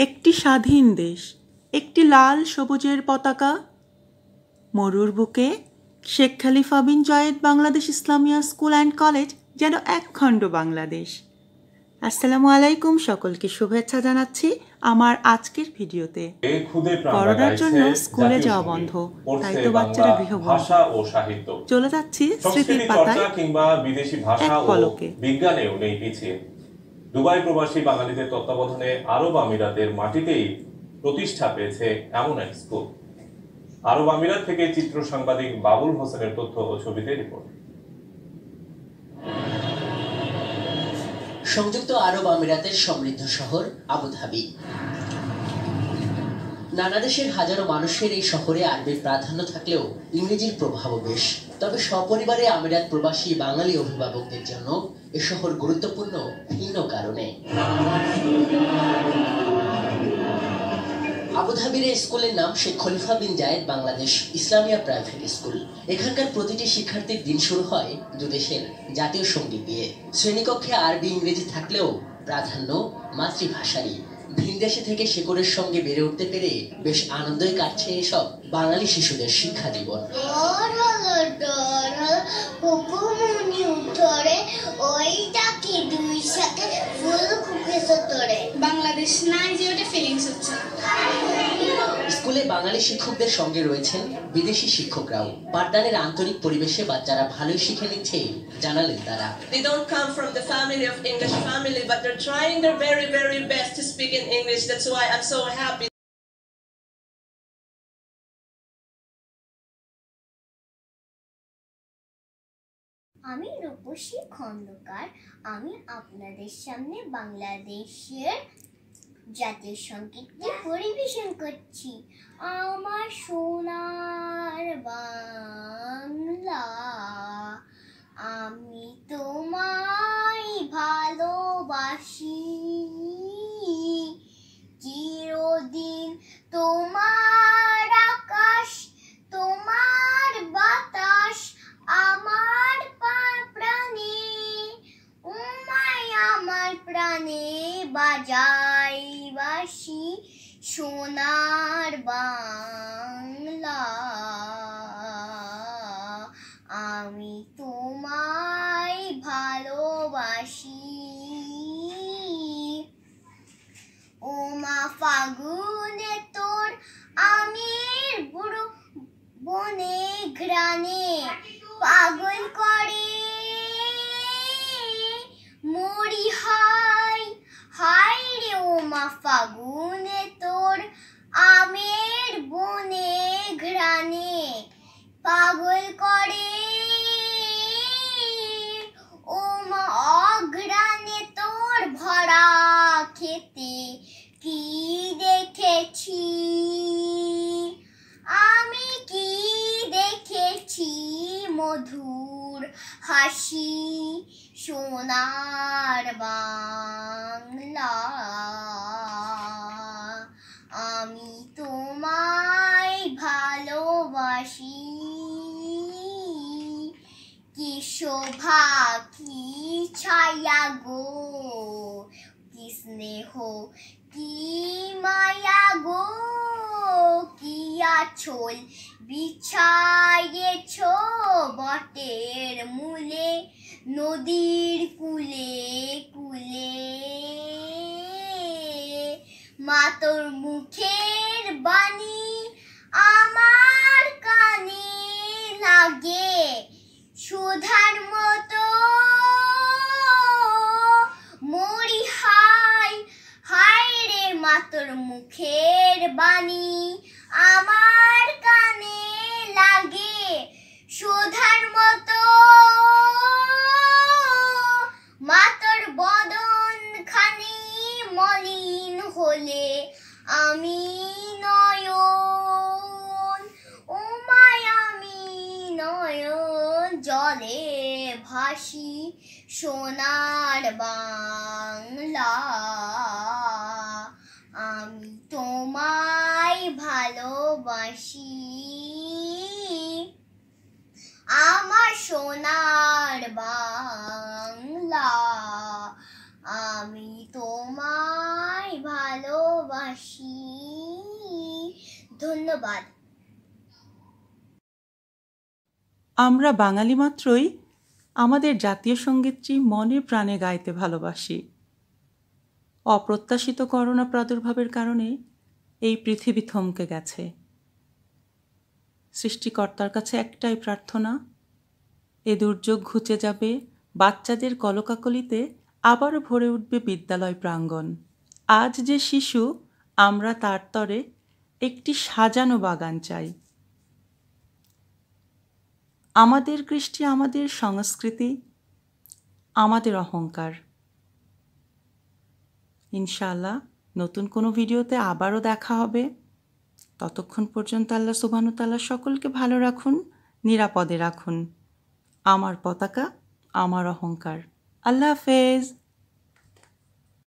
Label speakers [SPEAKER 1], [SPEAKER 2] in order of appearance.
[SPEAKER 1] একটি স্বাধীন দেশ, একটি লাল সবুজের পতাকা, মরুর বুকে Sheikh Khalifa bin Zayed Bangladesh Islamia school and college যেন একখণ্ড বাংলাদেশ। আসসালামু আলাইকুম, সকলকে শুভেচ্ছা জানাচ্ছি আমার আজকের ভিডিওতে। করোনার জন্য স্কুলে যাওয়া বন্ধ, তাই তো বাচ্চারা গৃহবন্দী। চলে যাচ্ছি স্মৃতির পাতায়
[SPEAKER 2] কিংবা বিদেশি ভাষা ও বিজ্ঞানেও নেই পিছিয়ে। দুবাই প্রবাসী বাঙালিদের তত্ত্বাবধানে আরব আমিরাতের মাটিতেই প্রতিষ্ঠা পেয়েছে এমন এক স্কুল। আরব আমিরাত থেকে চিত্র সাংবাদিক বাবুল হোসেনের তথ্য ও ছবিতে রিপোর্ট।
[SPEAKER 3] সংযুক্ত আরব আমিরাতের সমৃদ্ধ শহর আবুধাবি। নানা দেশের হাজারো মানুষের এই শহরে আরবির প্রাধান্য থাকলেও ইংরেজির প্রভাবও বেশ। তবে সপরিবারে আমিরাত প্রবাসী বাঙালি অভিভাবকদের জন্য এ শহর গুরুত্বপূর্ণ ভিন্ন কারণে। আবুধাবির এই স্কুলের নাম শেখ খলিফা বিন জায়েদ বাংলাদেশ ইসলামিয়া প্রাইভেট স্কুল। এখানকার প্রতিটি শিক্ষার্থীর দিন শুরু হয় দুদেশের জাতীয় সঙ্গীত দিয়ে। শ্রেণীকক্ষে আরবি ইংরেজি থাকলেও প্রাধান্য মাতৃভাষারই। ভিনদেশে থেকে শেকড়ের সঙ্গে বেড়ে উঠতে পেরে বেশ আনন্দই কাটছে এসব বাঙালি শিশুদের শিক্ষা জীবন। স্কুলে বাঙালি শিক্ষকদের সঙ্গে রয়েছেন বিদেশি শিক্ষকরাও। পাঠদানের আন্তরিক পরিবেশে বাচ্চারা ভালোই শিখে নিচ্ছে জানালেন তারা।
[SPEAKER 4] They don't come from the family of English family, but they're trying their very, very best to speak in English. That's why I'm so happy.
[SPEAKER 5] আমি রূপসী খন্দকার। আমি আপনাদের সামনে বাংলাদেশের জাতীয় সঙ্গীতটি পরিবেশন করছি। আমার সোনার বাংলা, আমি তোমায় ভালোবাসি, চিরদিন তোমার আকাশ, তোমার বাতাস আমার প্রাণে, উমায় আমার প্রাণে বাজাই বাঁশি, সোনার বাংলা, আমি তোমায় ভালোবাসি। ওমা ফাগুনে তোর আমের বুড়ো বনে ঘ্রাণে পাগল করে মরি, হাই হাই রে ওমা ফাগুনে তোর আমের বনে ঘ্রাণে পাগল করে, ওমা অঘ্রাণে তোর ভরা খেতে কি দেখেছি, আমি কি দেখেছি মধুর হাসি, সোনার বাংলা, আমি তোমায় ভালোবাসি। কি শোভা কি ছায়া গো, কি স্নেহ কি মায়া গো, কি আঁচল বিছাইয়েছ বটের মূলে, নদীর কূলে কূলে, মা তোর মুখের বাণী আমার কানে লাগে সুধার মতো, মরি হাই হাই রে মা তোর মুখের বাণী আমার কানে লাগে সুধার মতো, মা তোর বদন খানি মলিন হলে আমি নয়ন, ও মায় আমি নয়ন জলে ভাসি, সোনার বাংলা, আমি তোমায় ভালোবাসি। আমার সোনার বাংলা, আমি তোমায় ভালোবাসি। ভালোবাসি। ধন্যবাদ।
[SPEAKER 1] আমরা বাঙালি মাত্রই আমাদের জাতীয় সঙ্গীতটি মনে প্রাণে গাইতে ভালোবাসি। অপ্রত্যাশিত করোনা প্রাদুর্ভাবের কারণে এই পৃথিবী থমকে গেছে। সৃষ্টিকর্তার কাছে একটাই প্রার্থনা, এ দুর্যোগ ঘুচে যাবে, বাচ্চাদের কলকাকলিতে আবারও ভরে উঠবে বিদ্যালয় প্রাঙ্গণ। আজ যে শিশু, আমরা তার তরে একটি সাজানো বাগান চাই। আমাদের কৃষ্টি, আমাদের সংস্কৃতি, আমাদের অহংকার। ইনশাআল্লাহ নতুন কোনো ভিডিওতে আবারও দেখা হবে। ততক্ষণ পর্যন্ত আল্লাহ সুবহানাহু ওয়া তাআলা সকলকে ভালো রাখুন, নিরাপদে রাখুন। আমার পতাকা, আমার অহংকার। আল্লাহ হাফেজ।